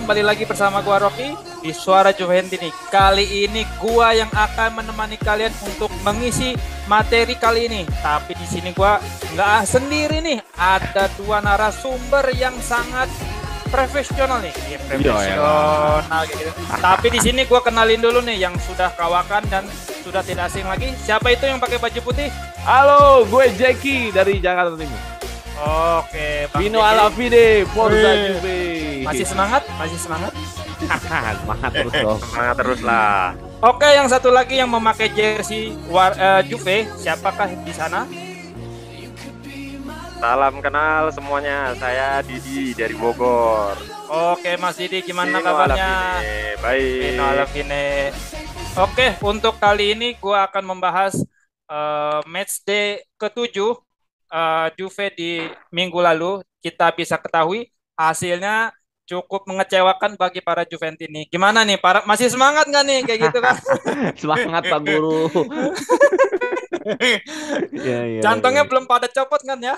kembali lagi bersama gua Rocky di Suara Juventini. Kali ini gua yang akan menemani kalian untuk mengisi materi kali ini. Tapi di sini gua nggak sendiri nih, ada dua narasumber yang sangat profesional nih. Ya, profesional gitu. Tapi di sini gua kenalin dulu nih yang sudah kawakan dan sudah tidak asing lagi. Siapa itu yang pakai baju putih? Halo, gue Jackie dari Jakarta Timur. Oke, Bang Vino Jeki. Alavide, Forza Wih. Juve. Masih semangat? Masih semangat? Semangat terus dong. Semangat terus lah. Oke, yang satu lagi yang memakai jersey Juve, siapakah di sana? Salam kenal semuanya. Saya Didi dari Bogor. Oke, Mas Didi, gimana Vino kabarnya? Alavide. Baik. Vino Alavine. Oke, untuk kali ini gua akan membahas match day ke-7 Juve di minggu lalu. Kita bisa ketahui hasilnya cukup mengecewakan bagi para Juventini. Gimana nih, masih semangat nggak nih kayak gitu kan? Semangat Pak Guru. Ya. Jantungnya belum pada copot kan ya?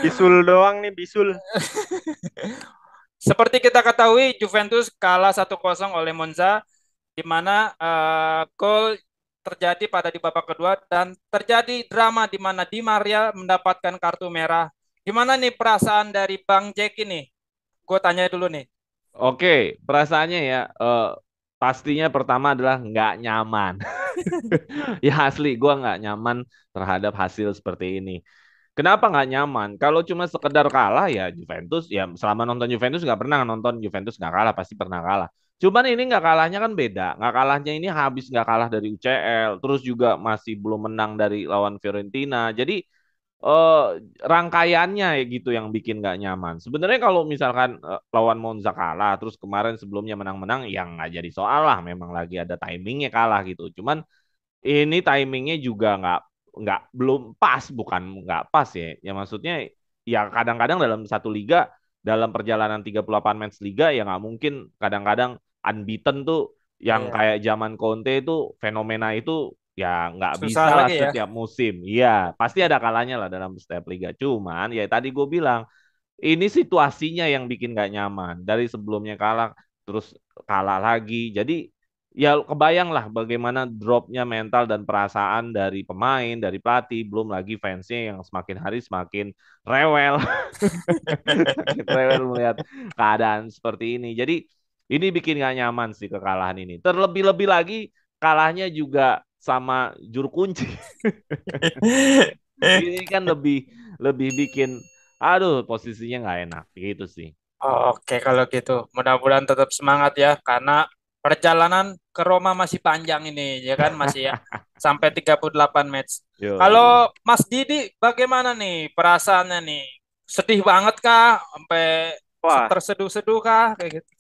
Bisul doang nih, bisul. Seperti kita ketahui, Juventus kalah 1-0 oleh Monza, di mana gol terjadi pada di babak kedua dan terjadi drama di mana Di Maria mendapatkan kartu merah. Gimana nih perasaan dari Bang Jack ini? Gue tanya dulu nih. Oke, perasaannya ya, pastinya pertama adalah nggak nyaman. Ya asli, gue nggak nyaman terhadap hasil seperti ini. Kenapa nggak nyaman? Kalau cuma sekedar kalah ya Juventus, ya selama nonton Juventus nggak pernah nonton Juventus nggak kalah, pasti pernah kalah. Cuman ini nggak kalahnya kan beda. Nggak kalahnya ini habis nggak kalah dari UCL, terus juga masih belum menang dari lawan Fiorentina. Jadi eh, rangkaiannya ya gitu yang bikin nggak nyaman. Sebenarnya kalau misalkan lawan Monza kalah, terus kemarin sebelumnya menang-menang, yang nggak jadi soal lah. Memang lagi ada timingnya kalah gitu. Cuman ini timingnya juga belum pas, bukan nggak pas ya. Ya maksudnya ya kadang-kadang dalam satu liga, dalam perjalanan 38 match liga ya nggak mungkin kadang-kadang unbeaten tuh yang Iya. kayak zaman Conte itu fenomena itu ya nggak Susah bisa lah lagi ya. setiap musim. Iya, pasti ada kalanya lah dalam setiap liga. Cuman ya tadi gue bilang ini situasinya yang bikin nggak nyaman. Dari sebelumnya kalah, terus kalah lagi. Jadi ya kebayang lah bagaimana dropnya mental dan perasaan dari pemain, dari pelatih, belum lagi fansnya yang semakin hari semakin rewel. Semakin rewel melihat keadaan seperti ini. Jadi ini bikin nggak nyaman sih kekalahan ini. Terlebih-lebih lagi kalahnya juga sama juru kunci. Ini kan lebih lebih bikin aduh posisinya nggak enak gitu sih. Oke, kalau gitu. Mudah-mudahan tetap semangat ya, karena perjalanan ke Roma masih panjang ini, ya kan? Masih ya, sampai 38 match. Yo, Kalau Mas Didi, bagaimana nih perasaannya nih? Sedih banget kah? Sampai Wah, terseduh-seduh kah? Kayak gitu.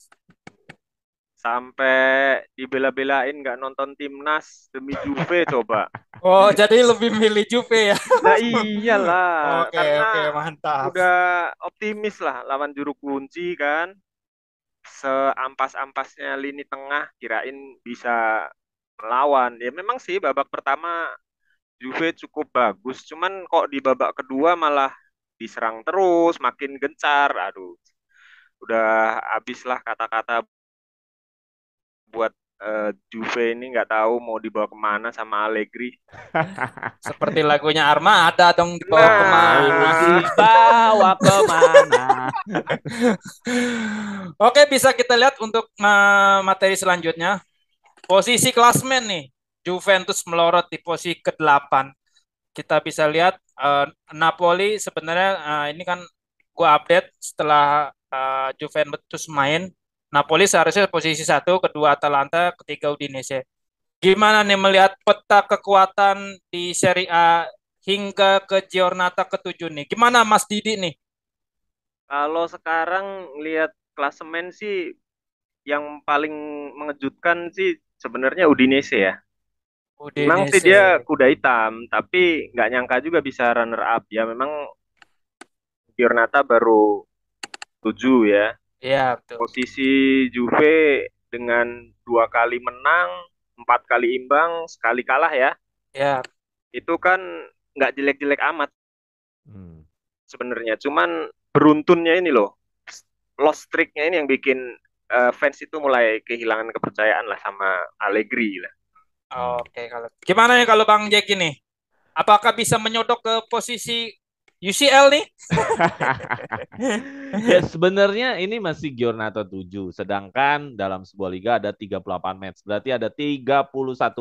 sampai dibela-belain nggak nonton timnas demi Juve coba. Oh, jadi lebih milih Juve ya? Nah iyalah, Oke, oke, karena mantap. udah optimis lah lawan juru kunci kan. Seampas-ampasnya lini tengah kirain bisa melawan. Ya memang sih babak pertama Juve cukup bagus, cuman kok di babak kedua malah diserang terus, makin gencar. Aduh, udah habis lah kata-kata buat Juve ini nggak tahu mau dibawa kemana sama Allegri. Seperti lagunya Armada dong, dibawa Nah, kemana? mau dibawa kemana? Oke, bisa kita lihat untuk materi selanjutnya. Posisi klasmen nih, Juventus melorot di posisi ke-8. Kita bisa lihat Napoli sebenarnya ini kan gua update setelah Juventus main. Napoli seharusnya posisi 1, kedua Atalanta, ketiga Udinese. Gimana nih melihat peta kekuatan di Serie A hingga ke Giornata ke-7 nih? Gimana Mas Didi nih? kalau sekarang lihat klasemen sih yang paling mengejutkan sih sebenarnya Udinese ya. Memang sih Udinese. dia kuda hitam, tapi nggak nyangka juga bisa runner up ya. Memang Giornata baru 7 ya. Iya, betul. Posisi Juve dengan 2 kali menang, 4 kali imbang, sekali kalah ya. Ya, Itu kan nggak jelek-jelek amat Hmm. sebenarnya. Cuman beruntunnya ini loh, lost streak-nya ini yang bikin fans itu mulai kehilangan kepercayaan lah sama Allegri lah. Oke, kalau gimana nih kalau Bang Jack ini? Apakah bisa menyodok ke posisi UCL nih? Ya sebenarnya ini masih Giornata 7, sedangkan dalam sebuah liga ada 38 match. Berarti ada 31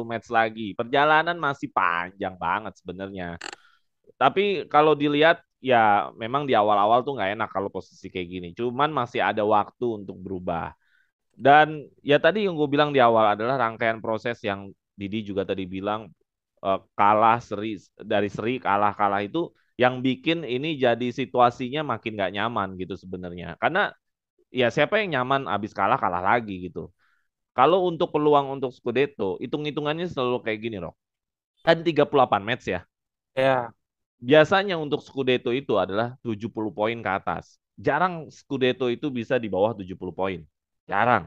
match lagi. Perjalanan masih panjang banget sebenarnya. Tapi kalau dilihat ya memang di awal-awal tuh nggak enak kalau posisi kayak gini. Cuman masih ada waktu untuk berubah. Dan ya tadi yang gue bilang di awal adalah rangkaian proses yang Didi juga tadi bilang kalah seri kalah itu yang bikin ini jadi situasinya makin nggak nyaman gitu sebenarnya. Karena ya siapa yang nyaman abis kalah kalah lagi gitu. Kalau untuk peluang untuk Scudetto, hitung-hitungannya selalu kayak gini loh. Kan 38 match ya. Ya, Biasanya untuk Scudetto itu adalah 70 poin ke atas. Jarang Scudetto itu bisa di bawah 70 poin. Jarang.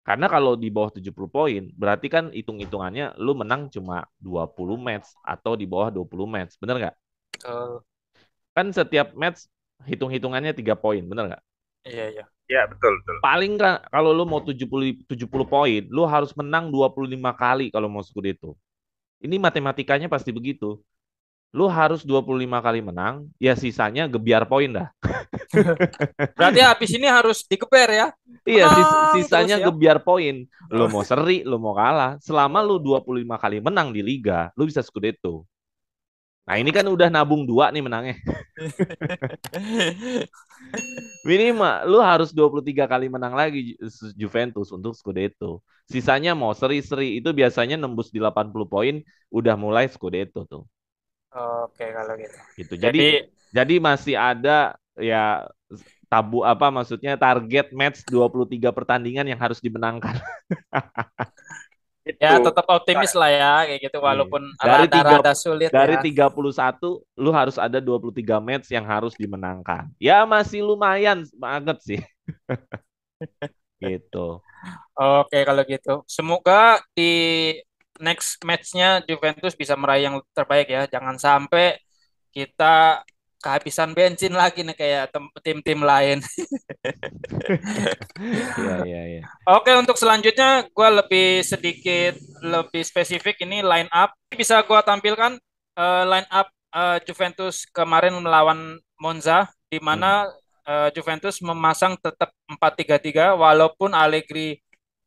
Karena kalau di bawah 70 poin, berarti kan hitung-hitungannya lu menang cuma 20 match atau di bawah 20 match. Bener nggak? betul. Kan setiap match hitung-hitungannya 3 poin. Bener nggak? Iya, iya. Ya, betul, betul. Paling nggak kalau lu mau 70 poin, lu harus menang 25 kali kalau mau Scudetto. Ini matematikanya pasti begitu. Lu harus 25 kali menang, ya sisanya gebiar poin dah. Berarti habis ini harus digeber ya. Iya, Menang terus sisanya ya. gebiar poin. Lu Oh. mau seri, lu mau kalah. Selama lu 25 kali menang di liga, lu bisa Scudetto. Nah, ini kan udah nabung 2 nih menangnya. Minimal lu harus 23 kali menang lagi Juventus untuk Scudetto. Sisanya mau seri-seri itu biasanya nembus di 80 poin udah mulai Scudetto tuh. Oke, kalau gitu. Gitu. Jadi, Jadi masih ada ya apa maksudnya target match 23 pertandingan yang harus dimenangkan. Itu. ya tetap optimis lah ya kayak gitu Iya. walaupun Dari tiga rada-rada sulit dari ya. 31 lu harus ada 23 match yang harus dimenangkan. Ya masih lumayan banget sih gitu. Oke, kalau gitu. Semoga di next match-nya Juventus bisa meraih yang terbaik ya. Jangan sampai kita kehabisan bensin lagi nih kayak tim-tim lain. Iya iya iya. Oke, untuk selanjutnya gue lebih spesifik ini line up. Bisa gue tampilkan line up Juventus kemarin melawan Monza, di Hmm. mana Juventus memasang tetap 4-3-3 walaupun Allegri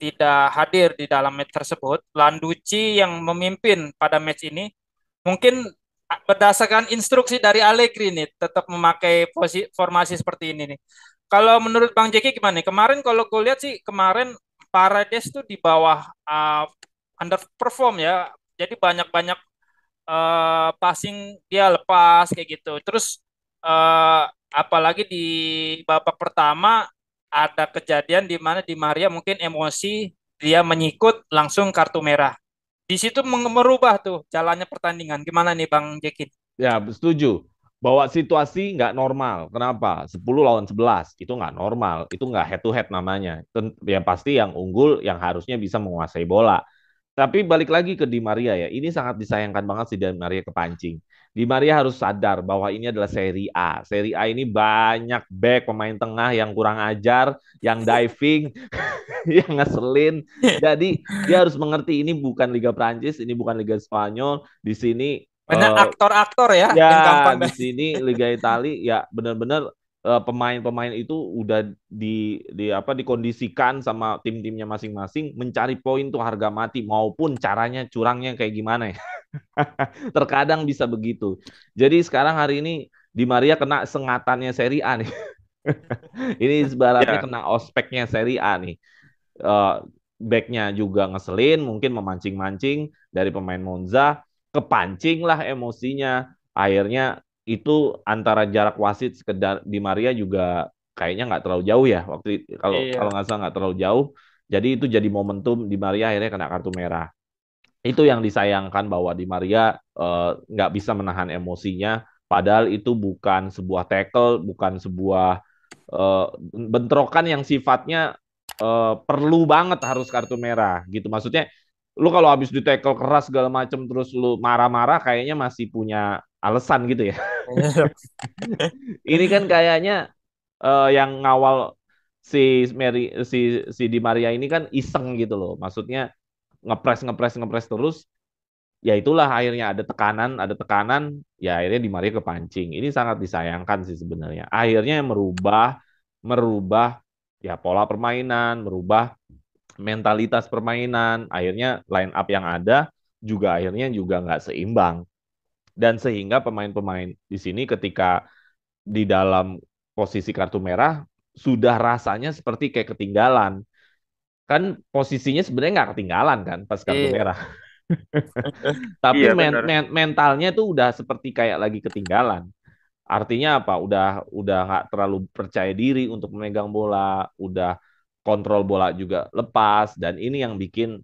tidak hadir di dalam match tersebut. Landucci yang memimpin pada match ini mungkin berdasarkan instruksi dari Allegri nih tetap memakai formasi seperti ini nih. Kalau menurut Bang Jeki gimana nih? Kemarin kalau gue lihat sih kemarin Paredes tuh di bawah underperform ya. Jadi banyak-banyak passing dia lepas kayak gitu. Terus apalagi di babak pertama ada kejadian di mana Di Maria mungkin emosi dia menyikut langsung kartu merah. Di situ merubah tuh jalannya pertandingan. Gimana nih Bang Jekin? Ya, setuju. Bahwa situasi nggak normal. Kenapa? 10 lawan 11. Itu nggak normal. Itu nggak head to head namanya. Yang pasti yang unggul yang harusnya bisa menguasai bola. Tapi balik lagi ke Di Maria ya. Ini sangat disayangkan banget sih Di Maria kepancing. Di Maria harus sadar bahwa ini adalah Serie A. Serie A ini banyak back pemain tengah yang kurang ajar, yang diving, yang ngeselin. Jadi dia harus mengerti ini bukan Liga Prancis, ini bukan Liga Spanyol. Di sini Banyak aktor-aktor ya, ya yang gampang di sini Liga Italia ya benar-benar pemain-pemain itu udah di apa dikondisikan sama tim-timnya masing-masing mencari poin tuh harga mati maupun caranya curangnya kayak gimana ya. Terkadang bisa begitu. Jadi sekarang hari ini Di Maria kena sengatannya Serie A nih. Ini sebaratnya Ya, kena ospeknya Serie A nih. Eh, Backnya juga ngeselin, mungkin memancing-mancing dari pemain Monza, kepancing lah emosinya. Akhirnya itu antara jarak wasit sekedar Di Maria juga kayaknya nggak terlalu jauh ya waktu kalau kalau iya. nggak salah nggak terlalu jauh. Jadi itu jadi momentum Di Maria akhirnya kena kartu merah. Itu yang disayangkan bahwa Di Maria nggak bisa menahan emosinya. Padahal itu bukan sebuah tackle, bukan sebuah eh, bentrokan yang sifatnya perlu banget harus kartu merah gitu. Maksudnya lu kalau habis di tackle keras segala macem terus lu marah-marah kayaknya masih punya alasan gitu ya. Iya. Ini kan kayaknya yang ngawal si Di Maria ini kan iseng gitu loh. Maksudnya ngepres terus. Ya itulah akhirnya ada tekanan, ya akhirnya Di Maria kepancing. Ini sangat disayangkan sih sebenarnya. Akhirnya merubah ya pola permainan, merubah mentalitas permainan. Akhirnya line up yang ada akhirnya juga nggak seimbang. Dan sehingga pemain-pemain di sini ketika di dalam posisi kartu merah sudah rasanya seperti kayak ketinggalan. Kan posisinya sebenarnya nggak ketinggalan kan pas kartu Iya. merah. Tapi Iya benar. mentalnya tuh udah seperti kayak lagi ketinggalan. Artinya apa? Udah nggak terlalu percaya diri untuk memegang bola, udah kontrol bola juga lepas, dan ini yang bikin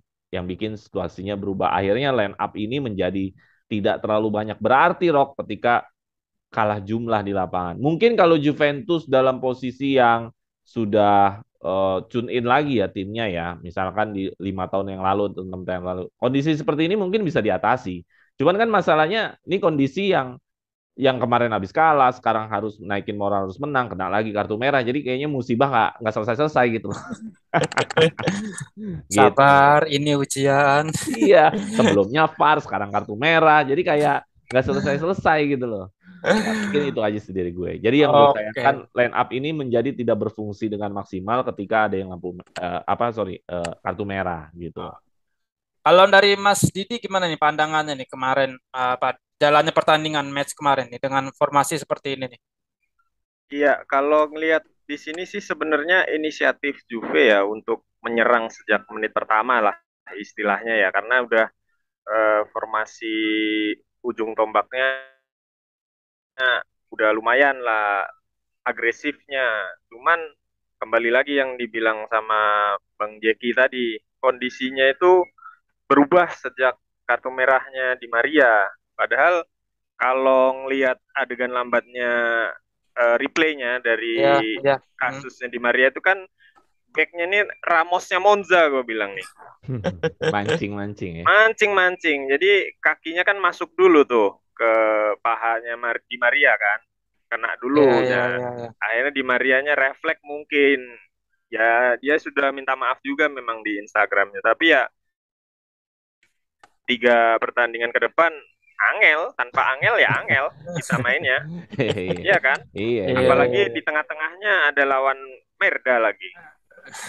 situasinya berubah. Akhirnya line up ini menjadi tidak terlalu banyak berarti, Rock, ketika kalah jumlah di lapangan. Mungkin kalau Juventus dalam posisi yang sudah tune in lagi ya timnya ya, misalkan di 5 tahun yang lalu atau 6 tahun yang lalu, kondisi seperti ini mungkin bisa diatasi. Cuman kan masalahnya ini kondisi yang kemarin habis kalah, sekarang harus naikin moral, harus menang, kena lagi kartu merah. Jadi kayaknya musibah nggak selesai-selesai gitu loh. Gitu. Sabar, ini ujian. Iya, sebelumnya VAR, sekarang kartu merah. Jadi kayak nggak selesai-selesai gitu loh. Ya, mungkin itu aja sih dari gue. Jadi yang gue sayangkan Oke. line up ini menjadi tidak berfungsi dengan maksimal ketika ada yang kartu merah gitu. Kalau dari Mas Didi gimana nih pandangannya nih kemarin jalannya pertandingan match kemarin nih dengan formasi seperti ini nih? Iya, kalau ngelihat di sini sih sebenarnya inisiatif Juve ya untuk menyerang sejak menit pertama lah istilahnya ya, karena udah formasi ujung tombaknya udah lumayan lah agresifnya. Cuman kembali lagi yang dibilang sama Bang Jeki tadi, kondisinya itu berubah sejak kartu merahnya Di Maria. Padahal kalau ngelihat adegan lambatnya replaynya Ya, dari ya. kasusnya Di Maria itu kan backnya ini Ramosnya Monza gue bilang nih. Mancing-mancing ya. Mancing-mancing. Jadi kakinya kan masuk dulu tuh ke pahanya Di Maria kan. Kena Ya, dulu. ya, Nah, ya, ya. akhirnya Di Marianya refleks mungkin. Ya, dia sudah minta maaf juga memang di Instagramnya. Tapi ya 3 pertandingan ke depan angel, tanpa angel ya angel kita mainnya. Iya kan? Iya, iya, Iya, iya, Apalagi iya. di tengah-tengahnya ada lawan Merda lagi.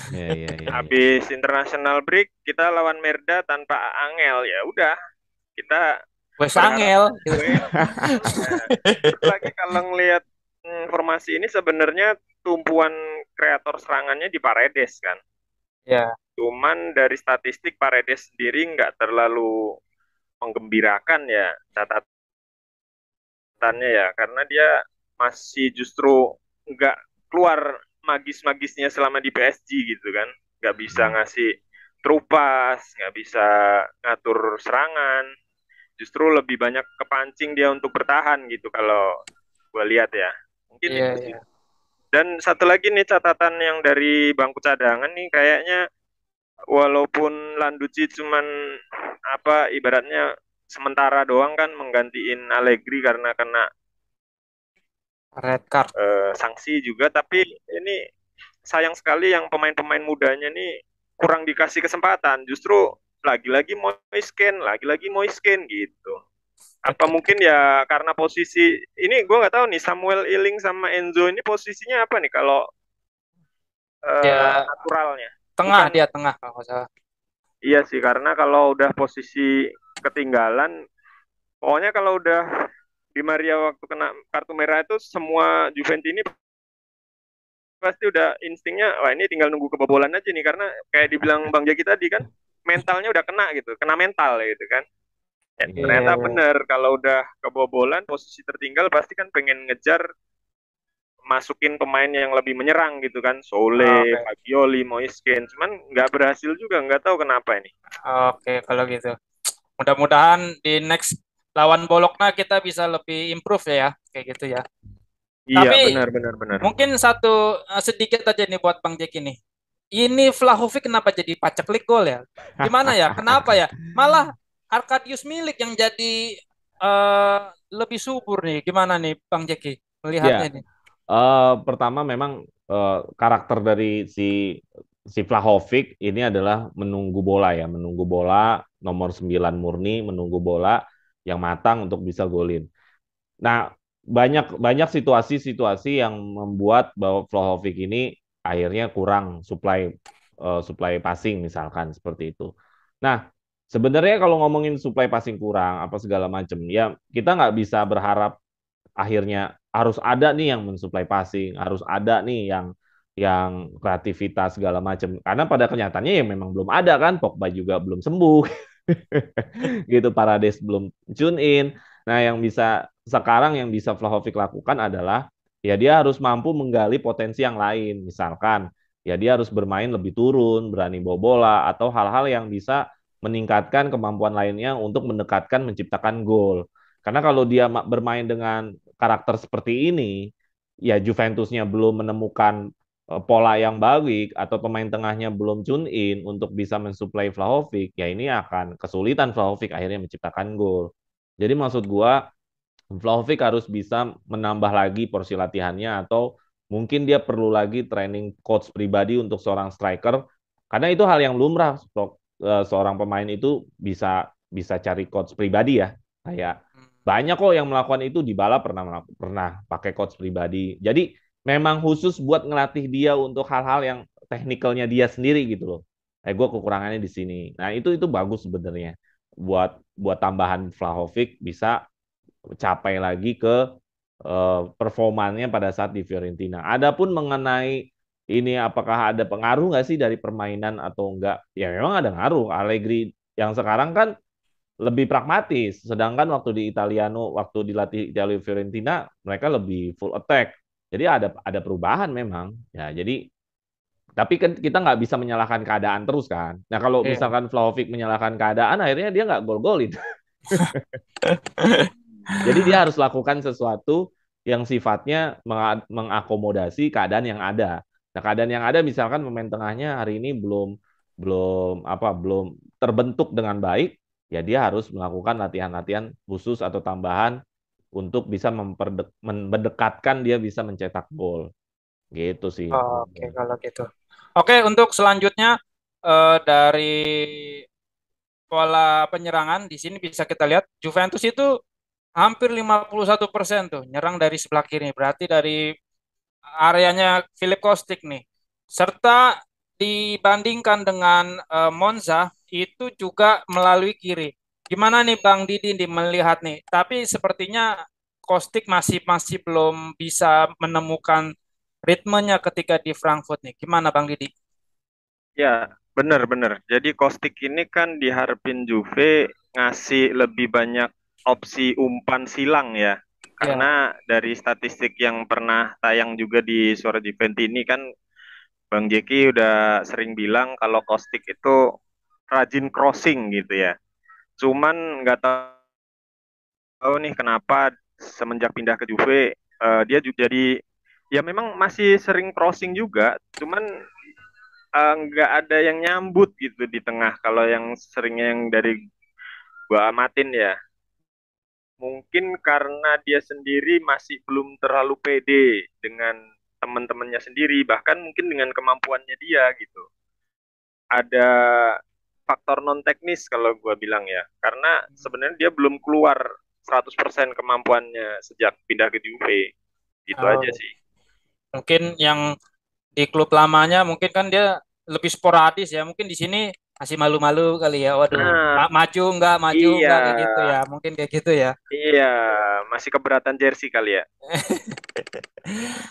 iya, iya, iya. Habis international break kita lawan Merda tanpa angel, ya udah kita Wes berharap angel. win. Nah, terus lagi kalau ngelihat formasi ini sebenarnya tumpuan kreator serangannya di Paredes kan. Ya, Cuman dari statistik Paredes sendiri nggak terlalu menggembirakan ya catatannya ya, karena dia masih justru nggak keluar magis-magisnya selama di PSG gitu kan, nggak bisa ngasih terupas, nggak bisa ngatur serangan, justru lebih banyak kepancing dia untuk bertahan gitu kalau gue lihat ya, mungkin iya, itu sih. iya. Dan satu lagi nih catatan yang dari bangku cadangan nih, kayaknya walaupun Landucci cuman apa ibaratnya sementara doang kan menggantiin Allegri karena kena Red card. sanksi juga, tapi ini sayang sekali yang pemain-pemain mudanya nih kurang dikasih kesempatan, justru lagi-lagi Moisken gitu. Apa mungkin ya karena posisi ini gue nggak tahu nih, Samuel Iling sama Enzo ini posisinya apa nih kalau Ya, naturalnya? tengah Bukan, dia tengah kalau nggak salah. iya sih, karena kalau udah posisi ketinggalan, pokoknya kalau udah Di Maria waktu kena kartu merah itu semua Juventus ini pasti udah instingnya, wah ini tinggal nunggu kebobolan aja nih, karena kayak dibilang Bang Jaki tadi kan mentalnya udah kena gitu, kena mental gitu kan. Ya, Iya, Iya, ternyata iya. bener kalau udah kebobolan posisi tertinggal pasti kan pengen ngejar masukin pemain yang lebih menyerang gitu kan, Sole, Oke, Fagioli, Moiskin, cuman nggak berhasil juga, nggak tahu kenapa ini. oke kalau gitu. Mudah-mudahan di next lawan Bologna kita bisa lebih improve ya, kayak gitu ya. Iya Tapi benar benar benar. mungkin satu sedikit aja nih buat Bang Jack ini. Ini Vlahovic kenapa jadi paceklik gol ya? Gimana ya? Kenapa ya? Malah Arkadius Milik yang jadi lebih subur nih. Gimana nih Bang Jeki Ya, melihatnya nih? pertama memang karakter dari si Vlahovic ini adalah menunggu bola ya, menunggu bola nomor 9 murni, menunggu bola yang matang untuk bisa golin. Nah, banyak banyak situasi-situasi yang membuat bahwa Vlahovic ini akhirnya kurang supply passing misalkan seperti itu. Nah, sebenarnya kalau ngomongin supply passing kurang apa segala macam, ya kita nggak bisa berharap akhirnya harus ada nih yang mensuplai passing, harus ada nih yang kreativitas segala macam. Karena pada kenyataannya ya memang belum ada kan, Pogba juga belum sembuh. Gitu, Parades belum tune in. Nah, yang bisa Vlahovic lakukan adalah ya dia harus mampu menggali potensi yang lain. Misalkan ya dia harus bermain lebih turun, berani bawa bola atau hal-hal yang bisa meningkatkan kemampuan lainnya untuk mendekatkan menciptakan gol. Karena kalau dia bermain dengan karakter seperti ini, ya Juventusnya belum menemukan pola yang baik atau pemain tengahnya belum tune in untuk bisa mensuplai Vlahovic, ya ini akan kesulitan Vlahovic akhirnya menciptakan gol. Jadi maksud gua Vlahovic harus bisa menambah lagi porsi latihannya atau mungkin dia perlu lagi training coach pribadi untuk seorang striker karena itu hal yang lumrah seorang pemain itu bisa bisa cari coach pribadi ya. Kayak banyak kok yang melakukan itu. Dybala pernah pernah pakai coach pribadi. Jadi memang khusus buat ngelatih dia untuk hal-hal yang teknikalnya dia sendiri gitu loh. Gue kekurangannya di sini. Nah, itu bagus sebenarnya buat buat tambahan Vlahovic bisa capai lagi ke performanya pada saat di Fiorentina. Adapun mengenai ini apakah ada pengaruh nggak sih dari permainan atau enggak? Ya memang ada ngaruh. Allegri yang sekarang kan lebih pragmatis, sedangkan waktu di Italiano, waktu dilatih Italia Fiorentina, mereka lebih full attack. Jadi ada perubahan memang. Ya, jadi tapi kan kita nggak bisa menyalahkan keadaan terus kan. Nah kalau Iya. misalkan Vlahovic menyalahkan keadaan, akhirnya dia nggak gol-golin. Jadi dia harus lakukan sesuatu yang sifatnya mengakomodasi keadaan yang ada. Nah, keadaan yang ada misalkan pemain tengahnya hari ini belum belum terbentuk dengan baik, ya dia harus melakukan latihan-latihan khusus atau tambahan untuk bisa mendekatkan dia bisa mencetak gol. Gitu sih. Oke, kalau gitu. Oke, untuk selanjutnya dari pola penyerangan di sini bisa kita lihat Juventus itu hampir 51% tuh nyerang dari sebelah kiri. Berarti dari areanya Philip Kostic nih. Serta dibandingkan dengan Monza itu juga melalui kiri. Gimana nih Bang Didi nih melihat nih? Tapi sepertinya Kostic masih masih belum bisa menemukan ritmenya ketika di Frankfurt nih. Gimana Bang Didi? Ya, benar-benar. Jadi Kostik ini kan diharapin Juve ngasih lebih banyak opsi umpan silang ya. Ya. Karena dari statistik yang pernah tayang juga di Suara Juventus ini kan Bang Jeki udah sering bilang kalau Kostik itu rajin crossing gitu ya. Cuman nggak tahu nih kenapa semenjak pindah ke Juve dia juga jadi ya memang masih sering crossing juga, cuman nggak ada yang nyambut gitu di tengah. Kalau yang seringnya yang dari gua amatin ya, mungkin karena dia sendiri masih belum terlalu pede dengan teman-temannya sendiri, bahkan mungkin dengan kemampuannya dia gitu. Ada faktor non teknis kalau gua bilang ya, karena sebenarnya dia belum keluar 100% kemampuannya sejak pindah ke Juve. Gitu aja Oh, sih. mungkin yang di klub lamanya mungkin kan dia lebih sporadis ya. Mungkin di sini masih malu-malu kali ya. Waduh, Nah, maju iya, enggak kayak gitu ya. Mungkin kayak gitu ya. iya, masih keberatan jersey kali ya.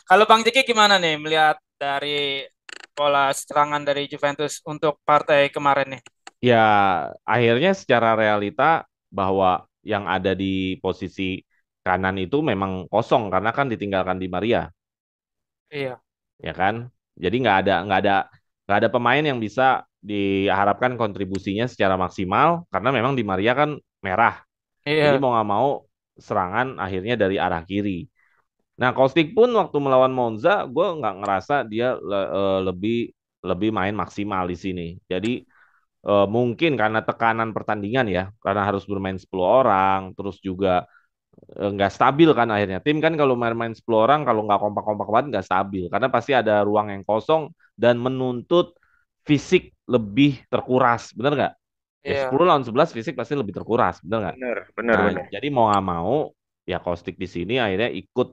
Kalau Bang Jeki gimana nih melihat dari pola serangan dari Juventus untuk partai kemarin nih? Ya, akhirnya secara realita bahwa yang ada di posisi kanan itu memang kosong karena kan ditinggalkan di Maria, Iya. ya kan? Jadi nggak ada pemain yang bisa diharapkan kontribusinya secara maksimal karena memang di Maria kan merah. Jadi Iya. mau nggak mau serangan akhirnya dari arah kiri. Nah, Kostik pun waktu melawan Monza, gue nggak ngerasa dia lebih lebih main maksimal di sini. Jadi mungkin karena tekanan pertandingan ya, karena harus bermain 10 orang, terus juga nggak stabil kan akhirnya. Tim kan kalau main-main 10 orang kalau nggak kompak-kompak banget nggak stabil karena pasti ada ruang yang kosong dan menuntut fisik lebih terkuras, bener nggak? Ya Iya. 10 lawan 11 fisik pasti lebih terkuras, bener nggak? Bener, bener, Nah, bener. jadi mau nggak mau ya Kostik di sini akhirnya ikut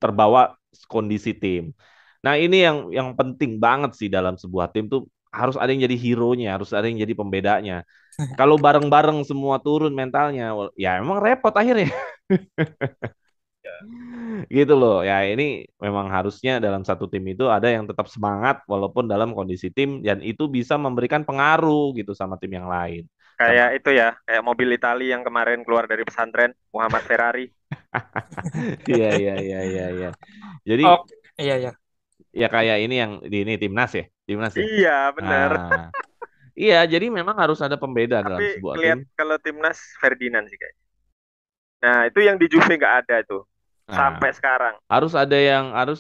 terbawa kondisi tim. Nah, ini yang penting banget sih dalam sebuah tim tuh harus ada yang jadi hero-nya, harus ada yang jadi pembedanya. Kalau bareng-bareng semua turun mentalnya, ya emang repot akhirnya. Gitu loh. Ya ini memang harusnya dalam satu tim itu ada yang tetap semangat walaupun dalam kondisi tim dan itu bisa memberikan pengaruh gitu sama tim yang lain. Sama Kayak itu ya, kayak mobil Itali yang kemarin keluar dari pesantren, Muhammad Ferrari. iya iya iya iya iya. Jadi Oh, iya ya. ya kayak ini yang di ini timnas ya, timnas ya. Iya, bener. Ah, iya jadi memang harus ada pembeda dalam Tapi sebuah tim. kelihat kalau timnas Ferdinand sih kayaknya. Nah, itu yang di Juve nggak ada tuh. Nah, Sampai sekarang. harus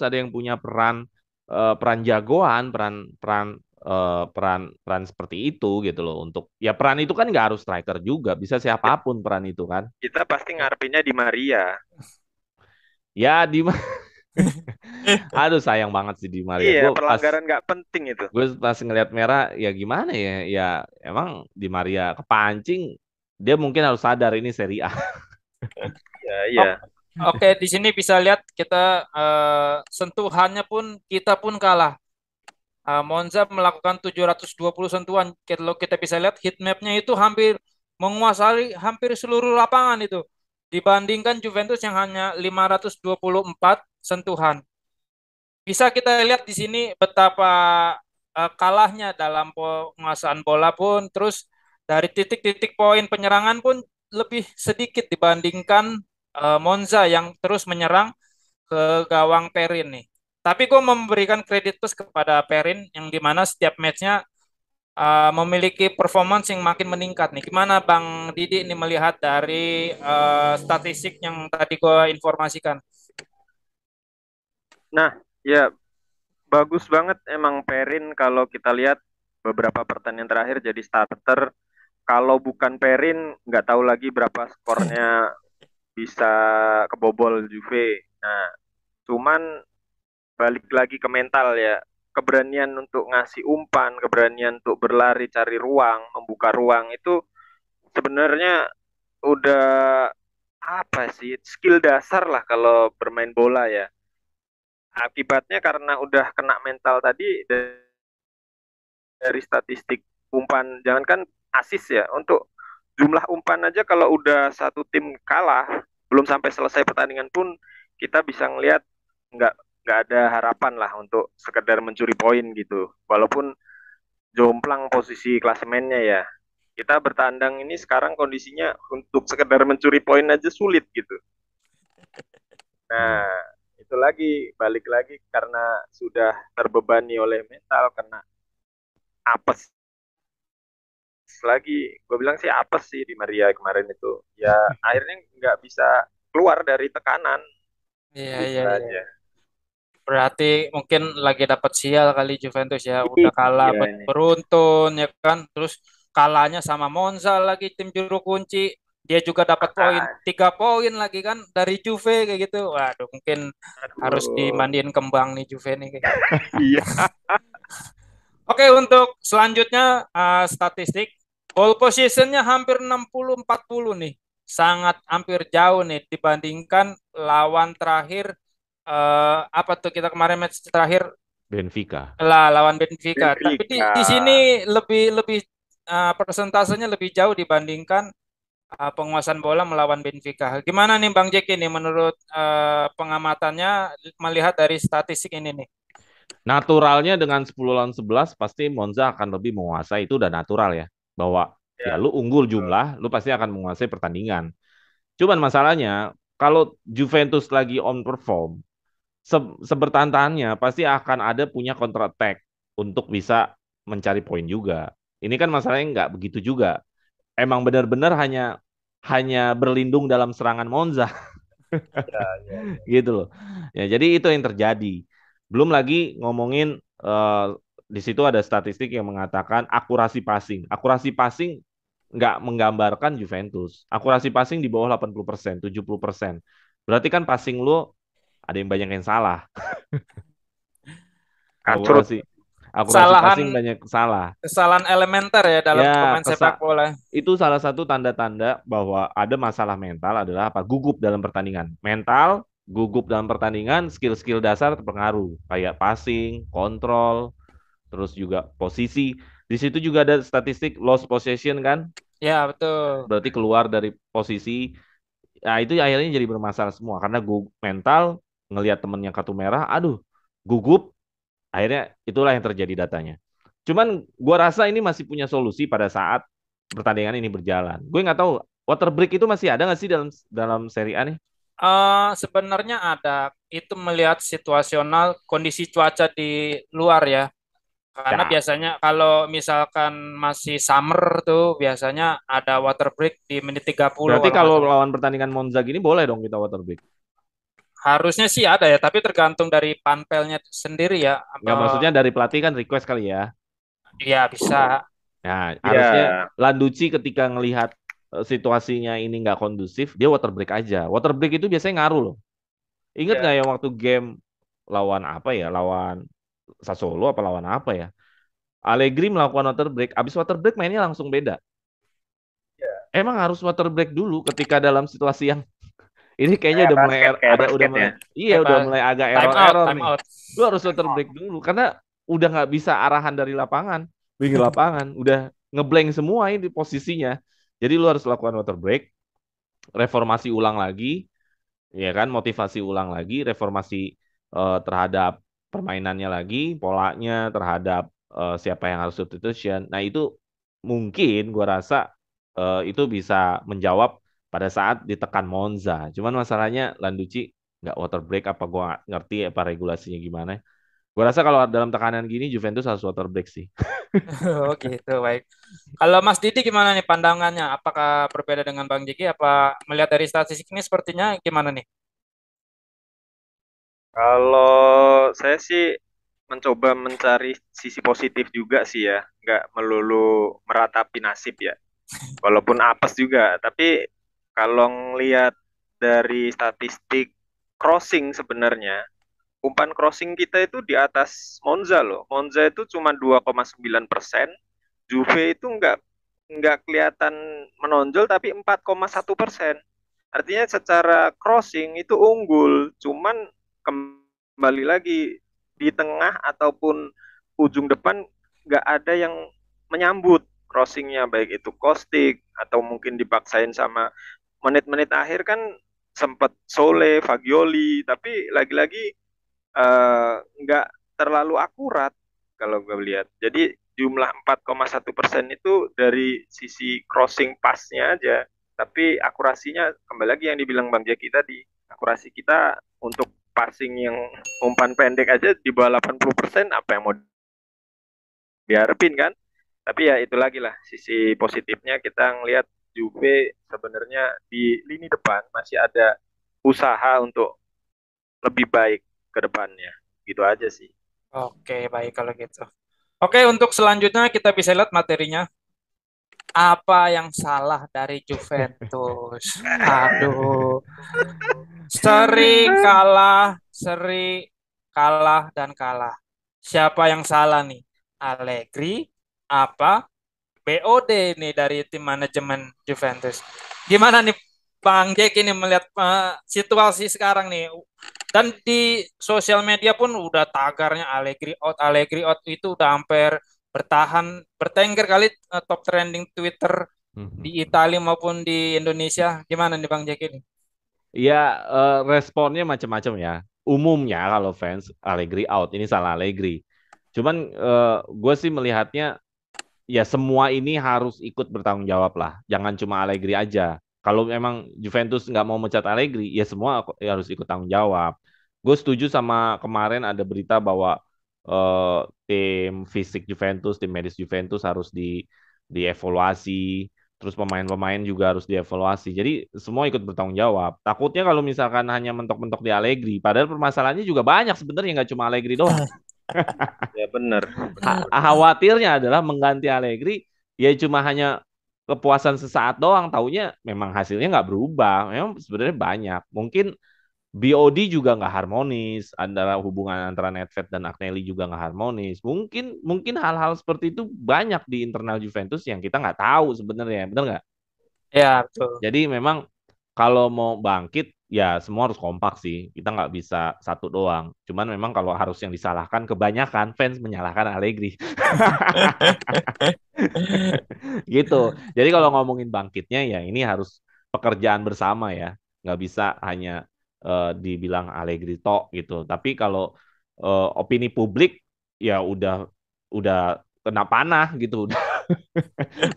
ada yang punya peran jagoan, peran peran peran seperti itu gitu loh untuk ya peran itu kan nggak harus striker juga, bisa Kit- siapapun peran itu kan. Kita pasti ngarepinnya di Maria. Ya di aduh sayang banget sih di Maria. Iya, Gue pas pelanggaran nggak penting itu. gue pas ngelihat merah ya gimana ya ya emang di Maria kepancing dia mungkin harus sadar ini Serie A. Ya, Ok- iya. Oke, di sini bisa lihat kita sentuhannya pun kita pun kalah. Monza melakukan 720 sentuhan. Kalau kita bisa lihat heat map-nya itu hampir menguasai hampir seluruh lapangan itu. Dibandingkan Juventus yang hanya 524 sentuhan. Bisa kita lihat di sini betapa kalahnya dalam penguasaan bola pun, terus dari titik-titik poin penyerangan pun lebih sedikit dibandingkan Monza yang terus menyerang ke gawang Perin nih. Tapi gue memberikan kredit plus kepada Perin yang dimana setiap matchnya memiliki performance yang makin meningkat nih. Gimana Bang Didi ini melihat dari statistik yang tadi gue informasikan? Nah, ya bagus banget emang Perin kalau kita lihat beberapa pertandingan terakhir jadi starter. Kalau bukan Perin, nggak tahu lagi berapa skornya bisa kebobol Juve. Nah, cuman balik lagi ke mental ya. Keberanian untuk ngasih umpan, keberanian untuk berlari cari ruang, membuka ruang itu sebenarnya udah apa sih skill dasar lah kalau bermain bola ya. Akibatnya karena udah kena mental tadi dari statistik umpan, jangankan asis ya, untuk jumlah umpan aja kalau udah satu tim kalah, belum sampai selesai pertandingan pun kita bisa ngelihat nggak nggak ada harapan lah untuk sekedar mencuri poin gitu. Walaupun jomplang posisi klasemennya ya. Kita bertandang ini sekarang kondisinya untuk sekedar mencuri poin aja sulit gitu. Nah, Hmm. itu lagi balik lagi karena sudah terbebani oleh mental, karena apes lagi. Gue bilang sih apes sih di Maria kemarin itu. Ya akhirnya nggak bisa keluar dari tekanan Iya, gitu iya, iya. aja. Berarti mungkin lagi dapat sial kali Juventus ya, udah kalah Iya ini. beruntun ya kan, terus kalahnya sama Monza lagi tim juru kunci, dia juga dapat poin Makanya. 3 poin lagi kan dari Juve kayak gitu. Waduh, mungkin harus Aduh. dimandiin kembang nih Juve nih. Iya. Oke, untuk selanjutnya statistik ball positionnya hampir 60-40 nih, sangat hampir jauh nih dibandingkan lawan terakhir apa tuh kita kemarin match terakhir Benfica. lah lawan Benfica. Tapi Benfica. di sini lebih lebih persentasenya lebih jauh dibandingkan penguasaan bola melawan Benfica. Gimana nih Bang Jack ini menurut pengamatannya melihat dari statistik ini nih? Naturalnya dengan 10 lawan 11 pasti Monza akan lebih menguasai itu udah natural ya. Bahwa ya Ya, lu unggul betul. jumlah, lu pasti akan menguasai pertandingan. Cuman masalahnya kalau Juventus lagi on perform, sebertahan-tahannya pasti akan ada punya counter attack untuk bisa mencari poin juga. Ini kan masalahnya nggak begitu juga. Emang benar-benar hanya hanya berlindung dalam serangan Monza Ya, ya, ya. gitu loh. Ya, jadi itu yang terjadi. Belum lagi ngomongin di situ ada statistik yang mengatakan akurasi passing. Akurasi passing nggak menggambarkan Juventus. Akurasi passing di bawah 80%, 70%. Berarti kan passing lu ada yang banyak yang salah. Kacrut. Akurasi akurasi Kesalahan passing banyak salah. kesalahan elementer ya dalam Ya, bermain sepak bola. itu salah satu tanda-tanda bahwa ada masalah mental adalah apa? Gugup dalam pertandingan. Mental, gugup dalam pertandingan, skill-skill dasar terpengaruh. Kayak passing, kontrol, terus juga posisi. Di situ juga ada statistik lost possession kan? Ya, betul. Berarti keluar dari posisi. Nah, itu akhirnya jadi bermasalah semua karena mental ngelihat temennya kartu merah, aduh, gugup. Akhirnya itulah yang terjadi datanya. Cuman gua rasa ini masih punya solusi pada saat pertandingan ini berjalan. Gue nggak tahu water break itu masih ada nggak sih dalam dalam seri A nih? Sebenarnya ada itu melihat situasional kondisi cuaca di luar ya. Karena Ya, biasanya kalau misalkan masih summer tuh biasanya ada water break di menit 30 berarti kalau nggak kalau salah. lawan pertandingan Monza gini boleh dong kita water break. Harusnya sih ada ya, tapi tergantung dari panpelnya sendiri ya. Nggak maksudnya dari pelatih kan request kali ya. Ya bisa. Nah, harusnya Ya, Landucci ketika ngelihat situasinya ini nggak kondusif, dia water break aja. Water break itu biasanya ngaruh loh. Ingat Ya. nggak ya waktu game lawan apa ya? Lawan Sassuolo apa lawan apa ya? Allegri melakukan water break, abis water break mainnya langsung beda. Emang harus water break dulu ketika dalam situasi yang ini kayaknya kayak udah mulai basket, kayak udah basket mulai ya. iya udah Apa mulai agak time out, error-error time nih. out. Lu harus water break dulu karena udah nggak bisa arahan dari lapangan, pinggir lapangan, udah ngeblank semua ini posisinya. Jadi lu harus lakukan water break, reformasi ulang lagi, ya kan, motivasi ulang lagi, reformasi terhadap permainannya lagi, polanya terhadap siapa yang harus substitution. Nah, itu mungkin gua rasa itu bisa menjawab pada saat ditekan Monza. Cuman masalahnya Landucci nggak water break apa gua nggak ngerti apa regulasinya gimana. Gua rasa kalau dalam tekanan gini Juventus harus water break sih. Oh gitu, baik. Kalau Mas Didi gimana nih pandangannya? Apakah berbeda dengan Bang Jiki? Apa melihat dari statistik ini sepertinya gimana nih? Kalau saya sih mencoba mencari sisi positif juga sih ya, nggak melulu meratapi nasib ya. Walaupun apes juga, tapi kalau ngelihat dari statistik crossing sebenarnya, umpan crossing kita itu di atas Monza loh. Monza itu cuma 2,9%, Juve itu nggak kelihatan menonjol tapi 4,1%. Artinya secara crossing itu unggul, cuman kembali lagi di tengah ataupun ujung depan nggak ada yang menyambut crossingnya, baik itu Kostik atau mungkin dipaksain sama menit-menit akhir kan sempat Sole, Fagioli, tapi lagi-lagi nggak terlalu akurat kalau gue lihat. Jadi jumlah 4,1% itu dari sisi crossing pass-nya aja, tapi akurasinya kembali lagi yang dibilang Bang Jaki tadi, akurasi kita untuk passing yang umpan pendek aja di bawah 80%, apa yang mau diharapin kan? Tapi ya itu lagi lah sisi positifnya, kita ngelihat Juve sebenarnya di lini depan masih ada usaha untuk lebih baik ke depannya. Gitu aja sih. Oke, baik kalau gitu. Oke, untuk selanjutnya kita bisa lihat materinya. Apa yang salah dari Juventus? Aduh, sering kalah dan kalah. Siapa yang salah nih? Allegri apa BOD nih dari tim manajemen Juventus? Gimana nih Bang Jack ini melihat situasi sekarang nih? Dan di sosial media pun udah tagarnya Allegri out itu udah hampir bertengger kali top trending Twitter di Italia maupun di Indonesia. Gimana nih Bang Jack ini? Iya, responnya macam-macam ya. Umumnya kalau fans Allegri out, ini salah Allegri. Cuman gue sih melihatnya ya semua ini harus ikut bertanggung jawab lah. Jangan cuma Allegri aja. Kalau memang Juventus nggak mau mecat Allegri, ya semua harus ikut tanggung jawab. Gue setuju sama kemarin ada berita bahwa eh, tim fisik Juventus, tim medis Juventus harus dievaluasi. Terus pemain-pemain juga harus dievaluasi. Jadi semua ikut bertanggung jawab. Takutnya kalau misalkan hanya mentok-mentok di Allegri, padahal permasalahannya juga banyak sebenarnya nggak cuma Allegri doang. Ya benar, benar. Khawatirnya adalah mengganti Allegri ya cuma hanya kepuasan sesaat doang, taunya memang hasilnya nggak berubah. Memang sebenarnya banyak. Mungkin BOD juga nggak harmonis, antara hubungan antara Nedved dan Agnelli juga nggak harmonis. Mungkin mungkin hal-hal seperti itu banyak di internal Juventus yang kita nggak tahu sebenarnya, benar nggak? Ya, betul. Jadi memang kalau mau bangkit ya semua harus kompak sih. Kita nggak bisa satu doang. Cuman memang kalau harus yang disalahkan kebanyakan fans menyalahkan Allegri. Gitu. Jadi kalau ngomongin bangkitnya ya ini harus pekerjaan bersama ya. Nggak bisa hanya dibilang Allegri tok gitu. Tapi kalau opini publik ya udah kena panah gitu.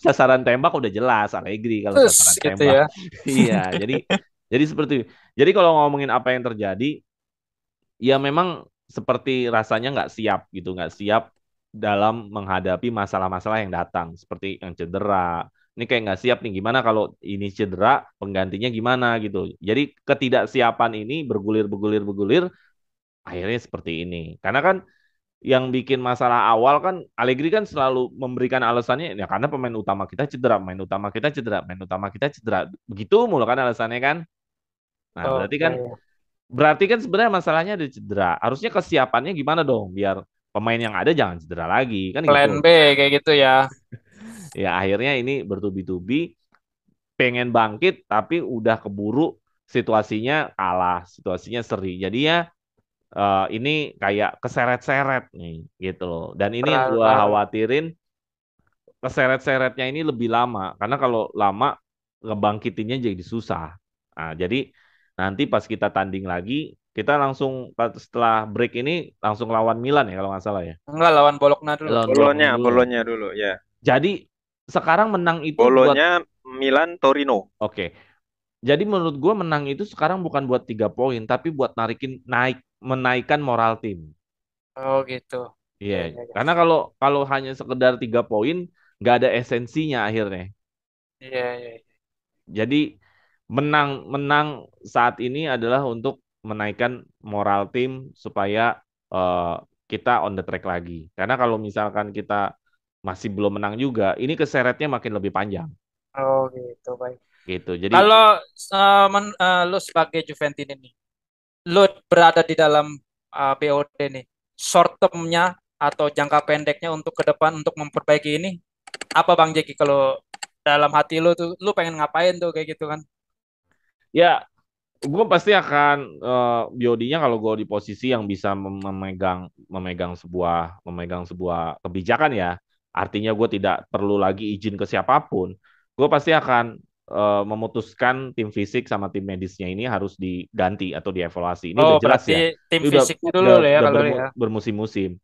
Sasaran tembak udah jelas Allegri kalau Terus sasaran gitu tembak. ya. Iya, jadi seperti itu. Jadi kalau ngomongin apa yang terjadi, ya memang seperti rasanya nggak siap gitu, nggak siap dalam menghadapi masalah-masalah yang datang, seperti yang cedera. Ini kayak nggak siap nih, gimana kalau ini cedera, penggantinya gimana gitu. Jadi ketidaksiapan ini bergulir, akhirnya seperti ini. Karena kan yang bikin masalah awal kan Allegri kan selalu memberikan alasannya ya karena pemain utama kita cedera. Begitu mulu kan alasannya kan. Nah, Oke. berarti kan sebenarnya masalahnya ada cedera. Harusnya kesiapannya gimana dong biar pemain yang ada jangan cedera lagi kan Plan gitu. B kayak gitu ya. Ya akhirnya ini bertubi-tubi pengen bangkit tapi udah keburu situasinya kalah, situasinya seri. Jadi ya ini kayak keseret-seret nih gitu loh. Dan ini yang gua Benar-benar. khawatirin keseret-seretnya ini lebih lama karena kalau lama ngebangkitinnya jadi susah. Nah, jadi nanti pas kita tanding lagi kita langsung setelah break ini langsung lawan Milan ya kalau nggak salah ya. Enggak, lawan Bologna dulu. Lawan Bologna Bolonya, dulu ya. Bolonya dulu ya. Jadi sekarang menang itu buat Bolonya Milan Torino. oke. Jadi menurut gue menang itu sekarang bukan buat 3 poin tapi buat menaikkan moral tim. Oh gitu. Iya, Ya, ya, ya. karena kalau kalau hanya sekedar 3 poin nggak ada esensinya akhirnya. Iya, iya. Jadi menang saat ini adalah untuk menaikkan moral tim supaya eh, kita on the track lagi. Karena kalau misalkan kita masih belum menang juga, ini keseretnya makin lebih panjang Oh gitu, baik. gitu. Jadi Kalau lu sebagai Juventini nih, lu berada di dalam BOD nih, short term-nya atau jangka pendeknya untuk ke depan untuk memperbaiki ini, apa Bang Jeki kalau dalam hati lu tuh, lu pengen ngapain tuh kayak gitu kan? ya gue pasti akan biodinya kalau gue di posisi yang bisa memegang sebuah kebijakan ya. Artinya gue tidak perlu lagi izin ke siapapun. Gue pasti akan memutuskan tim fisik sama tim medisnya ini harus diganti atau dievaluasi. Ini Oh, udah jelas berarti ya. tim Ini fisiknya dulu lah ya udah kalau ya. bermusim-musim.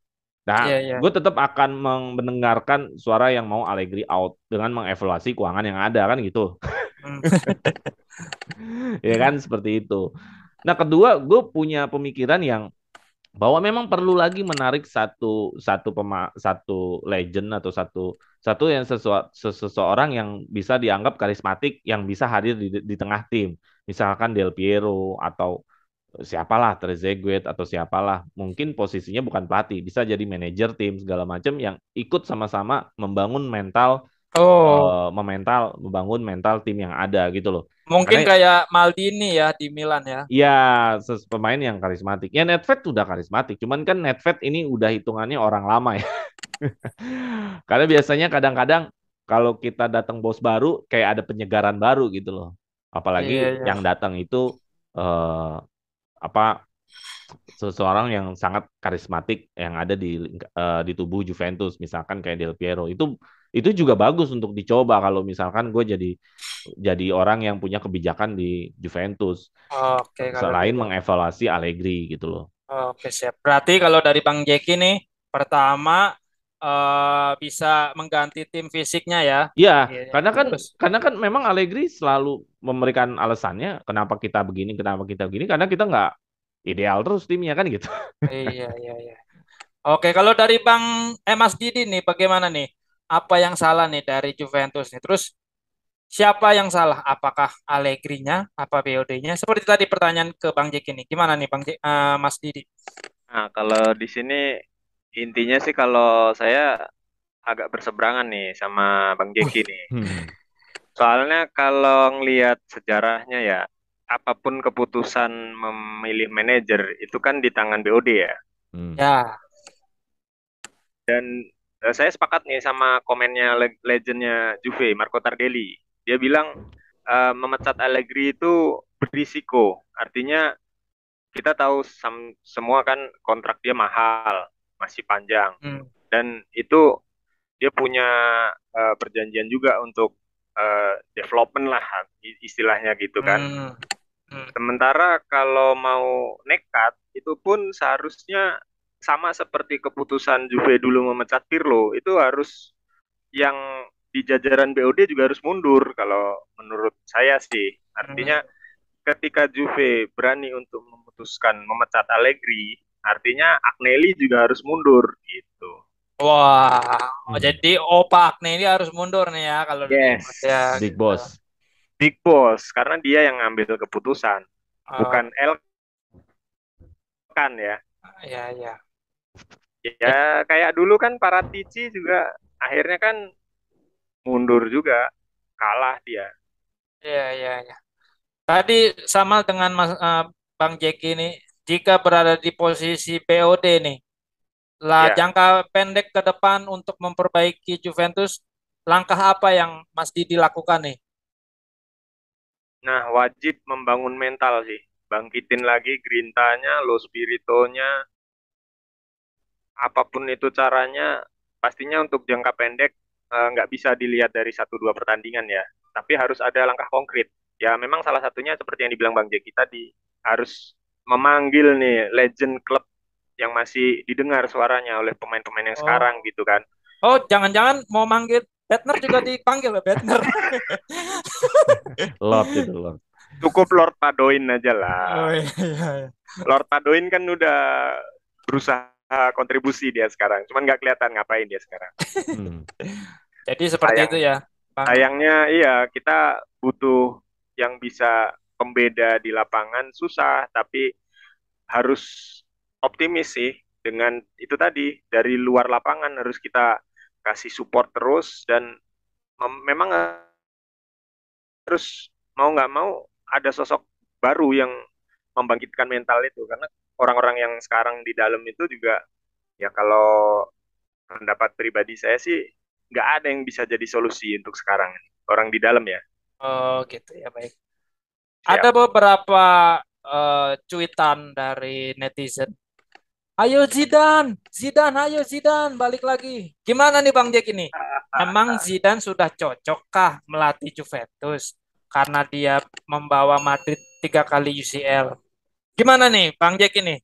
Nah, Iya, iya. gue tetap akan mendengarkan suara yang mau Allegri out dengan mengevaluasi keuangan yang ada kan gitu. Hmm. Ya kan seperti itu. Nah, kedua, gue punya pemikiran yang bahwa memang perlu lagi menarik satu legend atau satu yang seseorang yang bisa dianggap karismatik yang bisa hadir di tengah tim. Misalkan Del Piero atau siapalah Trezeguet atau siapalah. Mungkin posisinya bukan pelatih, bisa jadi manajer tim segala macam yang ikut sama-sama Oh, membangun mental tim yang ada gitu loh. mungkin Karena kayak Maldini ya di Milan ya. ya, pemain yang karismatik. Ya Nedved udah karismatik, cuman kan Nedved ini udah hitungannya orang lama ya. Karena biasanya kadang-kadang kalau kita datang bos baru, kayak ada penyegaran baru gitu loh. Apalagi Iya, iya. yang datang itu eh, apa seseorang yang sangat karismatik yang ada di tubuh Juventus, misalkan kayak Del Piero. Itu juga bagus untuk dicoba kalau misalkan gue jadi orang yang punya kebijakan di Juventus. Oke, kalau Selain gitu. mengevaluasi Allegri gitu loh. Oke, siap. Berarti kalau dari Bang Jeki nih, pertama bisa mengganti tim fisiknya ya. Iya, Iya, iya. karena kan Terus, karena kan memang Allegri selalu memberikan alasannya kenapa kita begini karena kita nggak ideal terus timnya kan gitu. iya, iya, iya. Oke, kalau dari Mas Didi nih, bagaimana nih? Apa yang salah nih dari Juventus nih? Terus siapa yang salah? Apakah Allegri-nya, apa BOD-nya? Seperti tadi pertanyaan ke Bang Jeki nih. Gimana nih Mas Didi? Nah, kalau di sini intinya sih kalau saya agak berseberangan nih sama Bang Jeki nih. Hmm. Soalnya kalau ngelihat sejarahnya ya, apapun keputusan memilih manajer itu kan di tangan BOD ya. Hmm. Ya. Dan saya sepakat nih sama komennya legendnya Juve, Marco Tardelli. Dia bilang memecat Allegri itu berisiko. Artinya kita tahu semua kan kontrak dia mahal, masih panjang. Hmm. Dan itu dia punya perjanjian juga untuk development lah istilahnya gitu kan. Hmm. Hmm. Sementara kalau mau nekat itu pun seharusnya sama seperti keputusan Juve dulu memecat Pirlo, itu harus yang di jajaran BOD juga harus mundur kalau menurut saya sih. Artinya Hmm. ketika Juve berani untuk memutuskan memecat Allegri, artinya Agnelli juga harus mundur gitu. Wah, Hmm. jadi Opa Akne ini harus mundur nih ya kalau udah diikut ya Yes, Big gitu. Boss. big boss karena dia yang ngambil keputusan, Oh, bukan Elkan ya. ya ya. Ya kayak dulu kan Paratici juga akhirnya kan mundur juga, kalah dia. Ya ya ya. Tadi sama dengan Bang Jeki ini, jika berada di posisi POD nih, lah Ya, jangka pendek ke depan untuk memperbaiki Juventus, langkah apa yang Mas Didi lakukan nih? nah wajib membangun mental sih, bangkitin lagi grintanya, lo spiritonya, apapun itu caranya, pastinya untuk jangka pendek nggak bisa dilihat dari satu dua pertandingan ya, tapi harus ada langkah konkret. Ya memang salah satunya seperti yang dibilang Bang Jeki tadi, harus memanggil nih legend klub yang masih didengar suaranya oleh pemain-pemain yang Oh, sekarang gitu kan. oh jangan-jangan mau manggil Bettner juga dipanggil ya Bettner. Lord itu Lord. Cukup Lord Padoin aja Oh lah. iya, iya, iya. Lord Padoin kan udah berusaha kontribusi dia sekarang, cuman nggak kelihatan ngapain dia sekarang. Hmm. Jadi seperti itu Sayang, ya, Bang. sayangnya iya kita butuh yang bisa pembeda di lapangan susah, tapi harus optimis sih dengan itu tadi dari luar lapangan harus kita kasih support terus dan memang harus mau nggak mau ada sosok baru yang membangkitkan mental itu karena orang-orang yang sekarang di dalam itu juga ya kalau pendapat pribadi saya sih nggak ada yang bisa jadi solusi untuk sekarang orang di dalam ya. Oh gitu ya, baik. Ada Siap. beberapa cuitan dari netizen. Ayo Zidane, Zidane, ayo Zidane, balik lagi. Gimana nih Bang Jack ini? Emang Zidane sudah cocokkah melatih Juventus karena dia membawa Madrid 3 kali UCL? Gimana nih Bang Jack ini?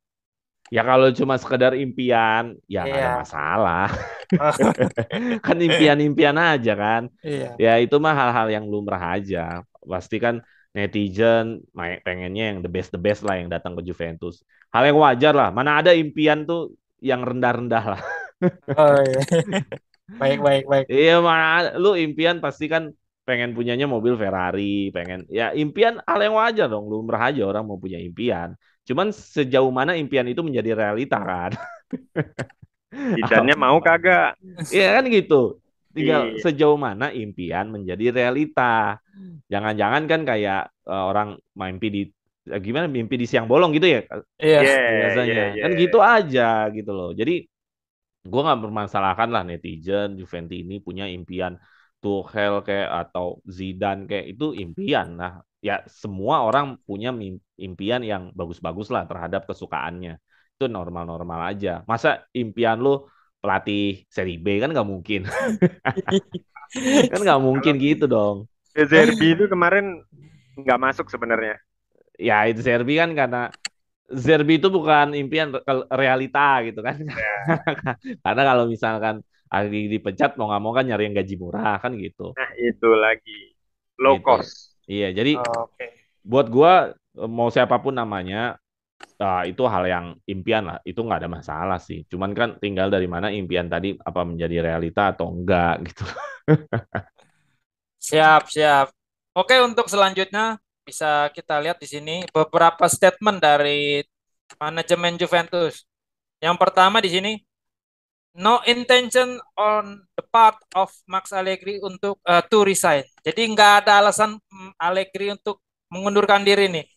Ya kalau cuma sekedar impian, ya nggak ada Iya. masalah. Kan impian-impian aja kan. Iya. Ya itu mah hal-hal yang lumrah aja. Pasti kan netizen pengennya yang the best lah yang datang ke Juventus. Hal yang wajar lah. Mana ada impian tuh yang rendah-rendah lah. Oh iya. Baik, baik, baik. Iya mana lu impian pasti kan pengen punyanya mobil Ferrari, pengen ya impian hal yang wajar dong, lumrah aja orang mau punya impian. Cuman sejauh mana impian itu menjadi realita kan? Idannya mau kagak? Iya kan gitu. Tinggal Iya. sejauh mana impian menjadi realita. Jangan-jangan kan kayak orang mimpi di gimana mimpi di siang bolong gitu ya Iya. Yeah, biasanya. yeah, Kan gitu yeah. aja gitu loh. Jadi gue nggak mempermasalahkan lah netizen Juventus ini punya impian Tuchel kayak atau Zidane kayak itu impian lah. Ya semua orang punya impian yang bagus-bagus lah terhadap kesukaannya. Itu normal-normal aja. Masa impian lu pelatih Serie B kan nggak mungkin. Kan nggak mungkin Kalau gitu dong. De Zerbi itu kemarin nggak masuk sebenarnya. Ya itu Zerbi kan karena Zerbi itu bukan impian realita gitu kan. Ya. Karena kalau misalkan Ari dipecat mau nggak mau kan nyari yang gaji murah kan gitu. Nah itu lagi low Gitu. cost. Iya, jadi Oke. buat gua mau siapapun namanya itu hal yang impian lah. Itu nggak ada masalah sih. Cuman kan tinggal dari mana impian tadi apa menjadi realita atau enggak gitu. Siap, siap. Oke, untuk selanjutnya bisa kita lihat di sini beberapa statement dari manajemen Juventus. Yang pertama di sini, no intention on the part of Max Allegri untuk to resign. Jadi nggak ada alasan Allegri untuk mengundurkan diri nih.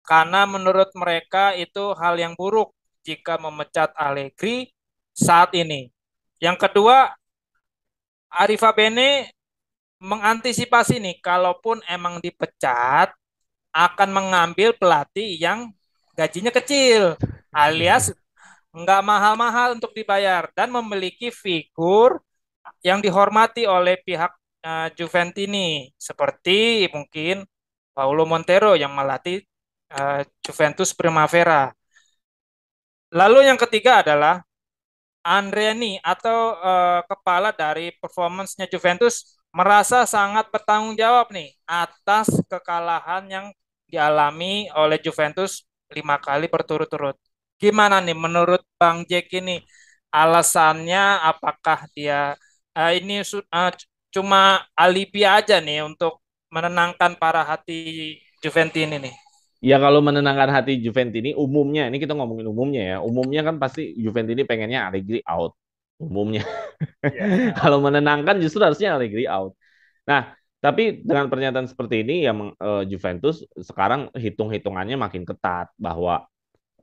Karena menurut mereka itu hal yang buruk jika memecat Allegri saat ini. Yang kedua, Arifa Bene mengantisipasi nih, kalaupun emang dipecat, akan mengambil pelatih yang gajinya kecil, alias nggak mahal-mahal untuk dibayar dan memiliki figur yang dihormati oleh pihak Juventini, seperti mungkin Paulo Montero yang melatih Juventus Primavera. Lalu yang ketiga adalah Andriani atau kepala dari performance-nya Juventus merasa sangat bertanggung jawab nih atas kekalahan yang dialami oleh Juventus 5 kali berturut-turut. Gimana nih menurut Bang Jack ini alasannya? Apakah dia ini cuma alibi aja nih untuk menenangkan para hati Juventini nih? Ya kalau menenangkan hati Juventini umumnya, ini kita ngomongin umumnya ya. Umumnya kan pasti Juventini pengennya Allegri out. Umumnya. Iya. Kalau menenangkan justru harusnya Allegri out. Nah, tapi dengan pernyataan seperti ini yang Juventus sekarang hitung-hitungannya makin ketat bahwa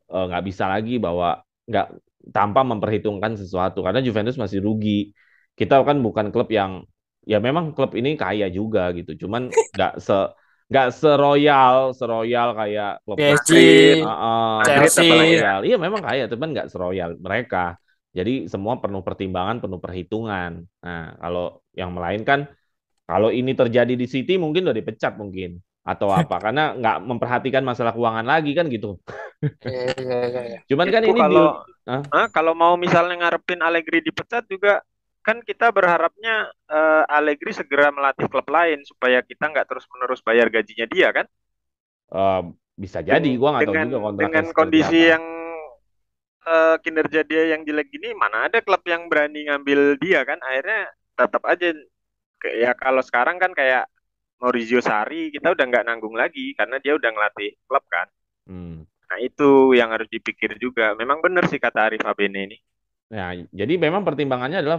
nggak bisa lagi bahwa nggak tanpa memperhitungkan sesuatu karena Juventus masih rugi. Kita kan bukan klub yang ya memang klub ini kaya juga gitu, cuman nggak seroyal kayak klub-klub PSG, Madrid, Madrid apalagi ya. Chelsea. Iya memang kaya, cuman nggak seroyal mereka. Jadi semua penuh pertimbangan, penuh perhitungan. Nah, kalau yang lain kan kalau ini terjadi di City mungkin udah dipecat mungkin atau apa karena nggak memperhatikan masalah keuangan lagi kan gitu. Iya, iya, iya, iya. Cuman kan Itu ini kalau deal. Hah? kalau mau misalnya ngarepin Allegri dipecat juga kan kita berharapnya Allegri segera melatih klub lain supaya kita nggak terus-menerus bayar gajinya dia kan. Eh, bisa jadi, gua nggak tahu Dengan juga kontraknya dengan seperti kondisi apa. yang kinerja dia yang jelek gini, mana ada klub yang berani ngambil dia kan? Akhirnya tetap aja ya kalau sekarang kan kayak Maurizio Sarri kita udah nggak nanggung lagi karena dia udah ngelatih klub kan. Hmm. Nah itu yang harus dipikir juga. Memang benar sih kata Arif Abene ini. Nah, jadi memang pertimbangannya adalah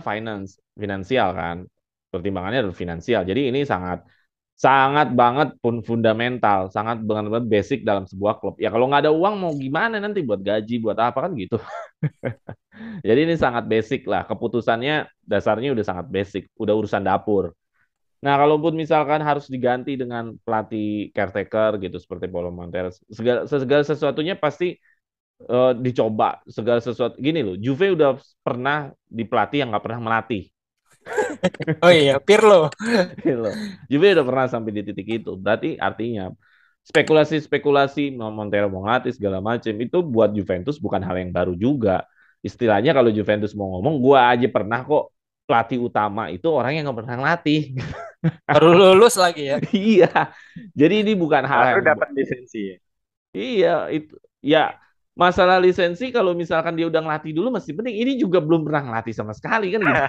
finansial kan. Pertimbangannya adalah finansial. Jadi ini sangat sangat banget pun fundamental, sangat banget basic dalam sebuah klub. Ya kalau nggak ada uang mau gimana nanti buat gaji, buat apa kan gitu. Jadi ini sangat basic lah. Keputusannya dasarnya udah sangat basic, udah urusan dapur. Nah, kalaupun misalkan harus diganti dengan pelatih caretaker gitu seperti Paulo Montero, segala sesuatunya pasti dicoba segala sesuatu. Gini loh, Juve udah pernah dipelatih yang nggak pernah melatih. Oh iya, Pirlo. Gitu loh. Juve udah pernah sampai di titik itu. Berarti artinya spekulasi-spekulasi Montero mau ngelatih segala macam itu buat Juventus bukan hal yang baru juga. Istilahnya kalau Juventus mau ngomong, gua aja pernah kok pelatih utama itu orang yang nggak pernah ngelatih. Baru lulus lagi ya. Iya. Jadi ini bukan hal Baru yang dapat lisensi ya. iya itu ya masalah lisensi kalau misalkan dia udah ngelatih dulu masih penting. Ini juga belum pernah ngelatih sama sekali kan gitu.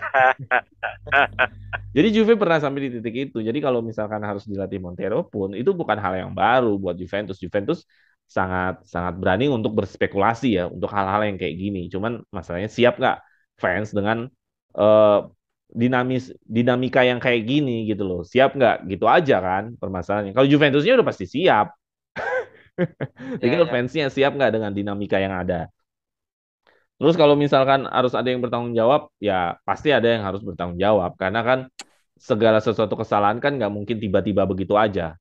Jadi Juve pernah sampai di titik itu. Jadi kalau misalkan harus dilatih Montero pun itu bukan hal yang baru buat Juventus. Juventus sangat sangat berani untuk berspekulasi ya untuk hal-hal yang kayak gini. Cuman masalahnya siap nggak fans dengan eh, dinamika yang kayak gini gitu loh. Siap nggak? Gitu aja kan permasalahannya. Kalau Juventusnya udah pasti siap. Ya, Tinggal ya. fansnya siap nggak dengan dinamika yang ada. Terus kalau misalkan harus ada yang bertanggung jawab, ya pasti ada yang harus bertanggung jawab. Karena kan segala sesuatu kesalahan kan nggak mungkin tiba-tiba begitu aja.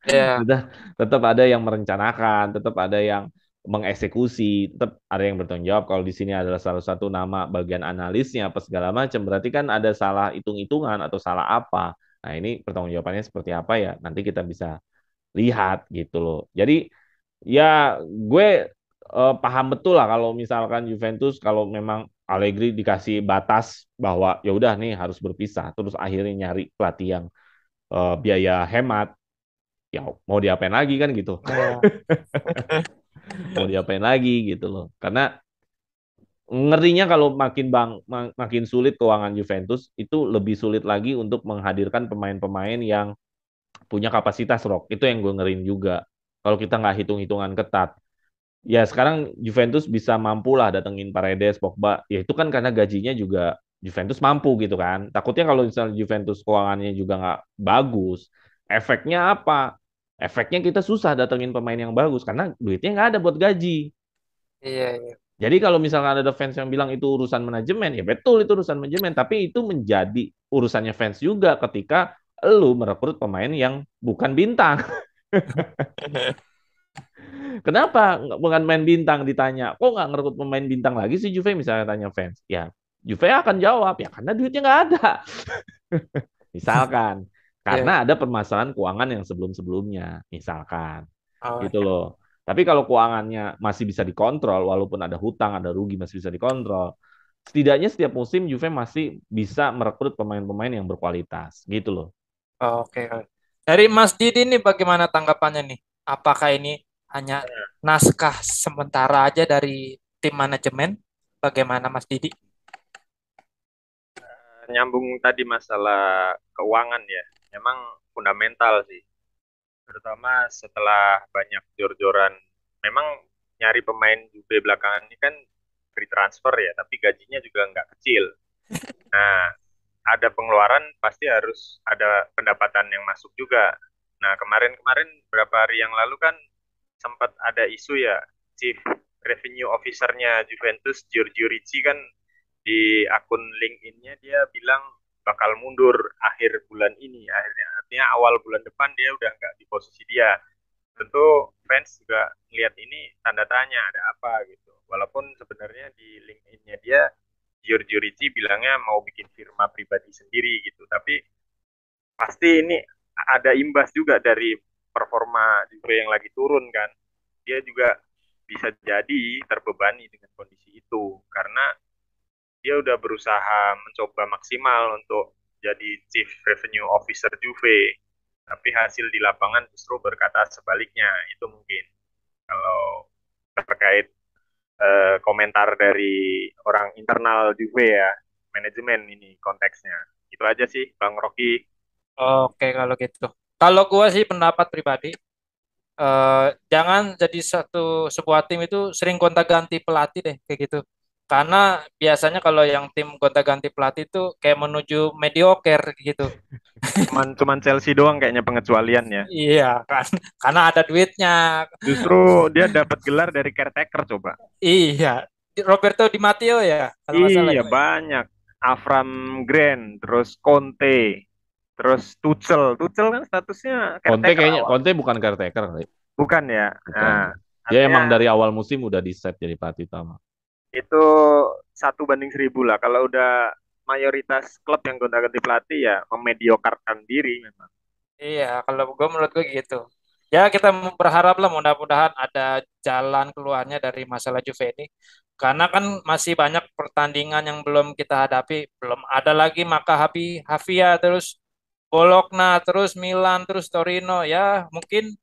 Ya. Tetap, tetap ada yang merencanakan, tetap ada yang mengeksekusi, tetap ada yang bertanggung jawab. Kalau di sini adalah salah satu nama bagian analisnya apa segala macam, berarti kan ada salah hitung-hitungan atau salah apa. Nah ini pertanggungjawabannya seperti apa ya? Nanti kita bisa lihat gitu loh. Jadi ya gue paham betul lah kalau misalkan Juventus kalau memang Allegri dikasih batas bahwa ya udah nih harus berpisah, terus akhirnya nyari pelatih yang biaya hemat, ya mau diapain lagi kan gitu. Ya. Mau diapain lagi gitu loh. Karena ngerinya kalau makin sulit keuangan Juventus itu lebih sulit lagi untuk menghadirkan pemain-pemain yang punya kapasitas rock. Itu yang gue ngerin juga. Kalau kita nggak hitung-hitungan ketat. ya sekarang Juventus bisa mampu lah datengin Paredes, Pogba. Ya itu kan karena gajinya juga Juventus mampu gitu kan. Takutnya kalau misalnya Juventus keuangannya juga nggak bagus, efeknya apa? Efeknya kita susah datengin pemain yang bagus karena duitnya nggak ada buat gaji. Iya, iya. Jadi kalau misalkan ada fans yang bilang itu urusan manajemen, ya betul itu urusan manajemen. Tapi itu menjadi urusannya fans juga ketika lu merekrut pemain yang bukan bintang. Kenapa bukan main bintang ditanya? Kok nggak ngerekrut pemain bintang lagi sih Juve misalnya tanya fans? Ya Juve akan jawab ya karena duitnya nggak ada. Misalkan Iya. karena ada permasalahan keuangan yang sebelum-sebelumnya. Misalkan Oh, gitu iya. loh. Tapi kalau keuangannya masih bisa dikontrol, walaupun ada hutang, ada rugi masih bisa dikontrol. Setidaknya setiap musim Juve masih bisa merekrut pemain-pemain yang berkualitas, gitu loh. Oke. Dari Mas Didi nih bagaimana tanggapannya nih? Apakah ini hanya naskah sementara aja dari tim manajemen? Bagaimana Mas Didi? Nyambung tadi masalah keuangan ya, memang fundamental sih. Terutama setelah banyak jor-joran. Memang nyari pemain Juve belakangan ini kan free transfer ya, tapi gajinya juga nggak kecil. Nah, ada pengeluaran pasti harus ada pendapatan yang masuk juga. Nah, kemarin-kemarin beberapa hari yang lalu kan sempat ada isu ya, Chief Revenue Officer-nya Juventus, Giorgio Ricci kan di akun LinkedIn-nya dia bilang bakal mundur akhir bulan ini. Akhirnya, artinya awal bulan depan dia udah nggak di posisi dia. Tentu fans juga melihat ini tanda tanya ada apa gitu. Walaupun sebenarnya di LinkedIn-nya dia Giorgio Ricci bilangnya mau bikin firma pribadi sendiri gitu. Tapi pasti ini ada imbas juga dari performa Juve yang lagi turun kan. Dia juga bisa jadi terbebani dengan kondisi itu karena dia udah berusaha mencoba maksimal untuk jadi Chief Revenue Officer Juve, tapi hasil di lapangan justru berkata sebaliknya. Itu mungkin kalau terkait komentar dari orang internal Juve ya, manajemen ini konteksnya. Itu aja sih, Bang Rocky. Oke, kalau gitu. Kalau gua sih pendapat pribadi, jangan jadi sebuah tim itu sering gonta-ganti pelatih deh kayak gitu. Karena biasanya kalau yang tim gonta-ganti pelatih itu kayak menuju mediocre gitu. Cuman Chelsea doang kayaknya pengecualian ya. Iya kan, karena ada duitnya. Justru dia dapat gelar dari caretaker coba. Iya, Roberto Di Matteo ya, kalau nggak salah Iya, ya. banyak. Avram Grant, terus Conte, terus Tuchel. Tuchel kan statusnya Conte caretaker kayaknya awal. Conte bukan caretaker kali. Bukan ya? Bukan. Nah, Dia artinya emang dari awal musim udah di set jadi pelatih utama. itu 1 banding 1.000 lah. Kalau udah mayoritas klub yang gonta-ganti pelatih ya memediokarkan diri memang. Iya, kalau gue menurut gue gitu. Ya kita berharap lah mudah-mudahan ada jalan keluarnya dari masalah Juve ini. Karena kan masih banyak pertandingan yang belum kita hadapi. Belum ada lagi Maccabi Haifa, terus Bologna, terus Milan, terus Torino. Ya mungkin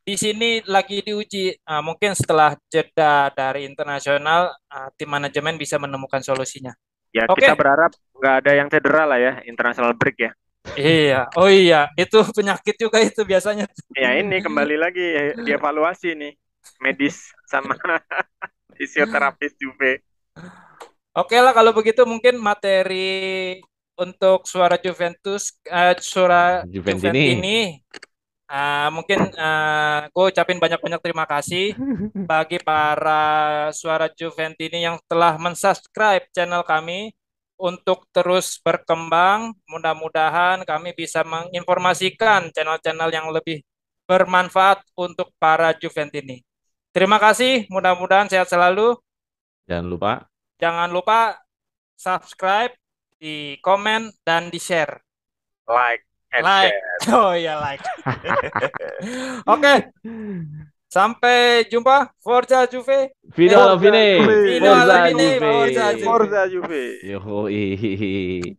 di sini lagi diuji. Mungkin setelah jeda dari internasional, tim manajemen bisa menemukan solusinya. Ya Oke. kita berharap nggak ada yang cedera lah ya, international break ya. Iya, oh iya, itu penyakit juga itu biasanya. Ya ini kembali lagi dievaluasi nih medis sama fisioterapis Juve. Oke lah kalau begitu mungkin materi untuk suara Juventus, suara Juventini. Juventini, mungkin gue ucapin banyak-banyak terima kasih bagi para suara Juventini yang telah mensubscribe channel kami untuk terus berkembang. Mudah-mudahan kami bisa menginformasikan channel-channel yang lebih bermanfaat untuk para Juventini. Terima kasih, mudah-mudahan sehat selalu. Jangan lupa Jangan lupa subscribe, di komen, dan di share. Like and Like. share. Oh ya, like. Oke, sampai jumpa. Forza Juve. Vino alla fine. Fino Forza alla Forza fine, Juve. Forza Juve. Juve. Forza Juve. Yoi.